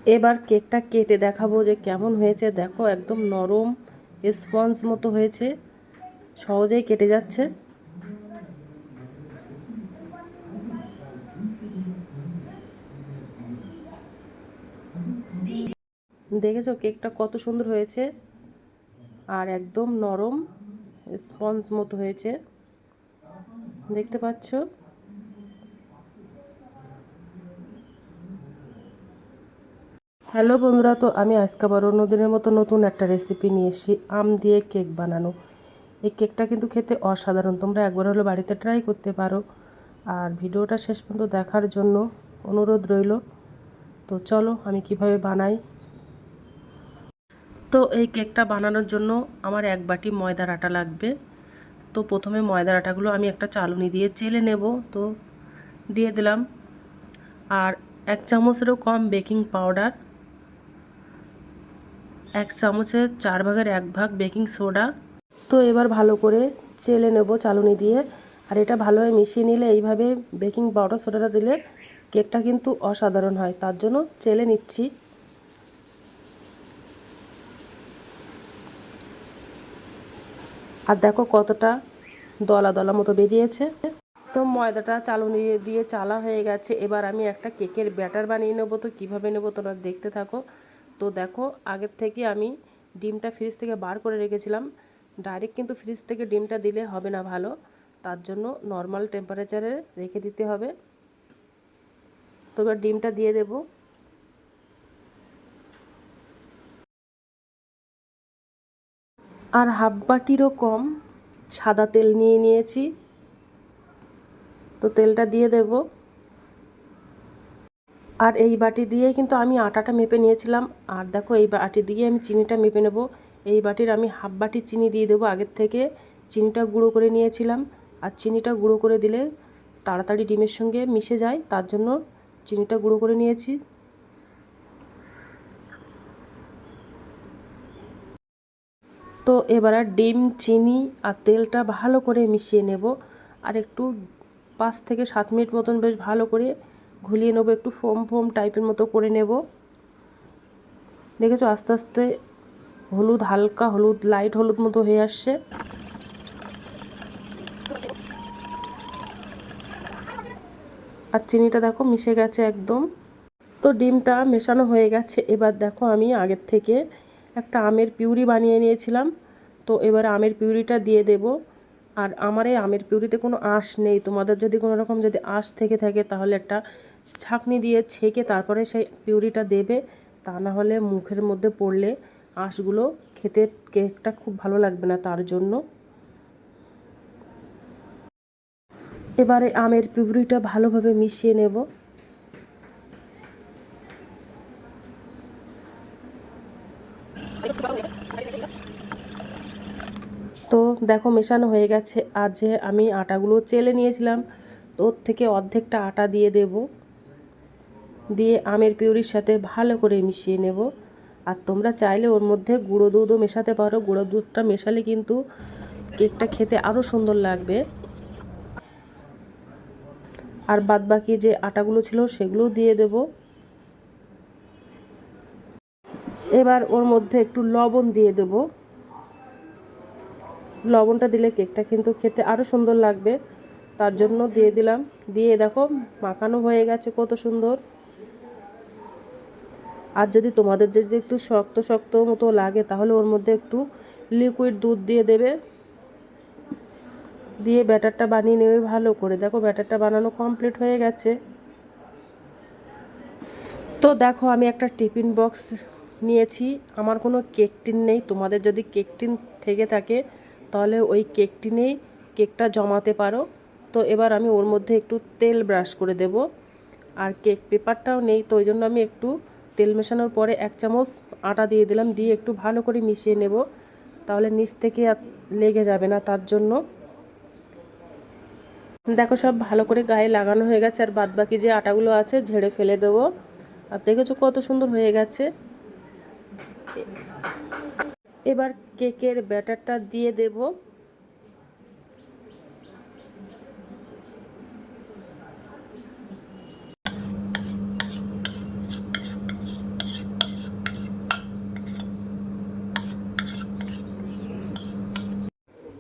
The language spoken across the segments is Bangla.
এবার কেকটা কেটে দেখাবো যে কেমন হয়েছে। দেখো একদম নরম স্পঞ্জ মতো হয়েছে, সহজেই কেটে যাচ্ছে। দেখেছো কেকটা কত সুন্দর হয়েছে আর একদম নরম স্পঞ্জ মতো হয়েছে, দেখতে পাচ্ছ। হ্যালো বন্ধুরা, তো আমি আজকে আবার অন্যদিনের মতো নতুন একটা রেসিপি নিয়ে এসেছি, আম দিয়ে কেক বানানো। এই কেকটা কিন্তু খেতে অসাধারণ, তোমরা একবার হলো বাড়িতে ট্রাই করতে পারো। আর ভিডিওটা শেষ পর্যন্ত দেখার জন্য অনুরোধ রইল। তো চলো আমি কিভাবে বানাই। তো এই কেকটা বানানোর জন্য আমার 1 বাটি ময়দার আটা লাগবে। তো প্রথমে ময়দার আটাগুলো আমি একটা চালুনি দিয়ে চেলে নেব। তো দিয়ে দিলাম। আর 1 চামচেরও কম বেকিং পাউডার, 1 চামচের 4 ভাগের 1 ভাগ বেকিং সোডা। তো এবার ভালো করে চেলে নেব চালুনি দিয়ে। আর এটা ভালোভাবে মিশিয়ে নিলে, এইভাবে বেকিং পাউডার সোডাটা দিলে কেকটা কিন্তু অসাধারণ হয়, তার জন্য চেলে নিচ্ছি। আর দেখো কতটা দলা দলা মতো বেরিয়েছে। তো ময়দাটা চালুনি দিয়ে চালা হয়ে গেছে। এবার আমি একটা কেকের ব্যাটার বানিয়ে নেবো। তো কীভাবে নেবো তোমরা দেখতে থাকো। তো দেখো আগের থেকে আমি ডিমটা ফ্রিজ থেকে বার করে রেখেছিলাম। ডাইরেক্ট কিন্তু ফ্রিজ থেকে ডিমটা দিলে হবে না ভালো, তার জন্য নর্মাল টেম্পারেচারে রেখে দিতে হবে। তো এবার ডিমটা দিয়ে দেব। আর হাফ বাটিরও কম সাদা তেল নিয়ে নিয়েছি। তো তেলটা দিয়ে দেব। আর এই বাটি দিয়ে কিন্তু আমি আটাটা মেপে নিয়েছিলাম। আর দেখো এই বাটি দিয়ে আমি চিনিটা মেপে নেব। এই বাটির আমি হাফ বাটি চিনি দিয়ে দেবো। আগের থেকে চিনিটা গুঁড়ো করে নিয়েছিলাম। আর চিনিটা গুঁড়ো করে দিলে তাড়াতাড়ি ডিমের সঙ্গে মিশে যায়, তার জন্য চিনিটা গুঁড়ো করে নিয়েছি। তো এবার ডিম, চিনি আর তেলটা ভালো করে মিশিয়ে নেব। আর একটু 5 থেকে 7 মিনিট মতন বেশ ভালো করে ঘুলিয়ে নেব, একটু ফোম ফোম টাইপের মতো করে নেব। দেখেছো আস্তে আস্তে হলুদ, হালকা হলুদ, লাইট হলুদ মতো হয়ে আসছে। আর চিনিটা দেখো মিশে গেছে একদম। তো ডিমটা মেশানো হয়ে গেছে। এবার দেখো আমি আগের থেকে একটা আমের পিউরি বানিয়ে নিয়েছিলাম। তো এবার আমের পিউরিটা দিয়ে দেব। আর আমার এই আমের পিউরিতে কোনো আঁশ নেই। তোমাদের যদি কোনো রকম যদি আঁশ থেকে থাকে তাহলে একটা ছাঁকনি দিয়ে ছেঁকে তারপরে সেই পিউরিটা দেবে, তা না হলে মুখের মধ্যে পড়লে আঁশগুলো খেতে কেকটা খুব ভালো লাগবে না, তার জন্য। এবারে আমের পিউরিটা ভালোভাবে মিশিয়ে নেব। তো দেখো মেশানো হয়ে গেছে। আর যে আমি আটাগুলো চেলে নিয়েছিলাম, তো ওর থেকে অর্ধেকটা আটা দিয়ে দেব। দিয়ে আমের পিউরির সাথে ভালো করে মিশিয়ে নেব। আর তোমরা চাইলে ওর মধ্যে গুঁড়ো দুধও মেশাতে পারো। গুঁড়ো দুধটা মেশালে কিন্তু কেকটা খেতে আরও সুন্দর লাগবে। আর বাদবাকি যে আটাগুলো ছিল সেগুলোও দিয়ে দেব। এবার ওর মধ্যে একটু লবণ দিয়ে দেব। লবণটা দিলে কেকটা কিন্তু খেতে আরও সুন্দর লাগবে, তার জন্য দিয়ে দিলাম। দিয়ে দেখো মাখানো হয়ে গেছে কত সুন্দর। আর যদি তোমাদের যদি একটু শক্ত শক্ত মতো লাগে তাহলে ওর মধ্যে একটু লিকুইড দুধ দিয়ে দেবে। দিয়ে ব্যাটারটা বানিয়ে নেবে ভালো করে। দেখো ব্যাটারটা বানানো কমপ্লিট হয়ে গেছে। তো দেখো আমি একটা টিফিন বক্স নিয়েছি। আমার কোনো কেক টিন নেই, তোমাদের যদি কেক টিন থেকে থাকে তাহলে ওই কেক টিনেই কেকটা জমাতে পারো। তো এবার আমি ওর মধ্যে একটু তেল ব্রাশ করে দেব। আর কেক পেপারটাও নেই, তো ওই জন্য আমি একটু তেল মেশানোর পরে 1 চামচ আটা দিয়ে দিলাম। দিয়ে একটু ভালো করে মিশিয়ে নেব, তাহলে নিচ থেকে আর লেগে যাবে না, তার জন্য। দেখো সব ভালো করে গায়ে লাগানো হয়ে গেছে। আর বাদবাকি যে আটাগুলো আছে ঝেড়ে ফেলে দেবো। আর দেখেছো কত সুন্দর হয়ে গেছে। এবার কেকের ব্যাটারটা দিয়ে দেব।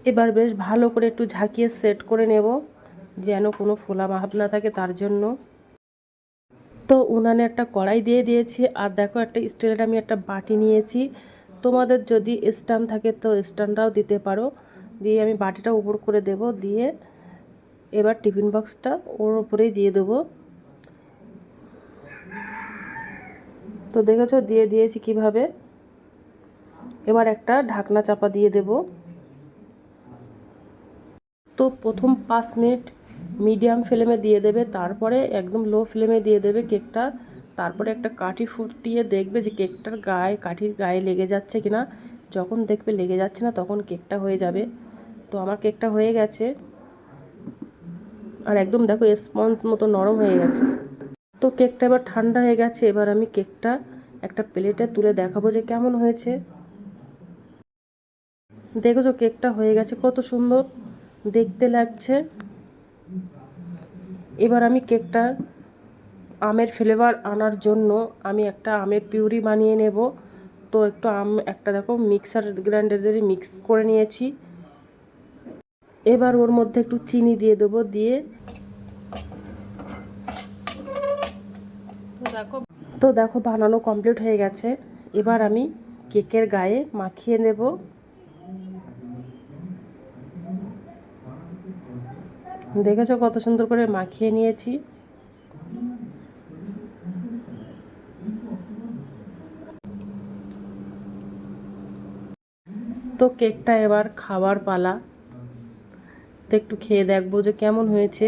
এবার বেশ ভালো করে একটু ঝাঁকিয়ে সেট করে নেব, যেন কোনো ফোলা ভাব না থাকে তার জন্য। তো উনানে একটা কড়াই দিয়ে দিয়েছি, আর দেখো একটা স্টিলের আমি একটা বাটি নিয়েছি। তোমাদের যদি স্ট্যান্ড থাকে তো স্ট্যান্ডটাও দিতে পারো। দিয়ে আমি বাটিটা উপর করে দেব, দিয়ে এবার টিফিন বক্সটা ওর উপরেই দিয়ে দেবো। তো দেখেছো দিয়ে দিয়েছি কিভাবে। এবার একটা ঢাকনা চাপা দিয়ে দেব। তো প্রথম 5 মিনিট মিডিয়াম ফ্লেমে দিয়ে দেবে, তারপরে একদম লো ফ্লেমে দিয়ে দেবে কেকটা। তারপরে একটা কাঠি ফুটিয়ে দেখবে যে কেকটার গায়ে, কাঠির গায়ে লেগে যাচ্ছে কিনা। যখন দেখবে লেগে যাচ্ছে না তখন কেকটা হয়ে যাবে। তো আমার কেকটা হয়ে গেছে, আর একদম দেখো স্পঞ্জ মতো নরম হয়ে গেছে। তো কেকটা এবার ঠান্ডা হয়ে গেছে, এবার আমি কেকটা একটা প্লেটে তুলে দেখাবো যে কেমন হয়েছে। দেখেছো কেকটা হয়ে গেছে, কত সুন্দর দেখতে লাগছে। এবার আমি কেকটা আমের ফ্লেভার আনার জন্য আমি একটা আমের পিউরি বানিয়ে নেব। তো একটু একটা দেখো মিক্সার গ্রাইন্ডারে মিক্স করে নিয়েছি। এবার ওর মধ্যে একটু চিনি দিয়ে দেবো, দিয়ে তো দেখো বানানো কমপ্লিট হয়ে গেছে। এবার আমি কেকের গায়ে মাখিয়ে নেব। দেখেছো কত সুন্দর করে মাখিয়ে নিয়েছি। তো কেকটা এবার খাওয়ার পালা। তো একটু খেয়ে দেখবো যে কেমন হয়েছে।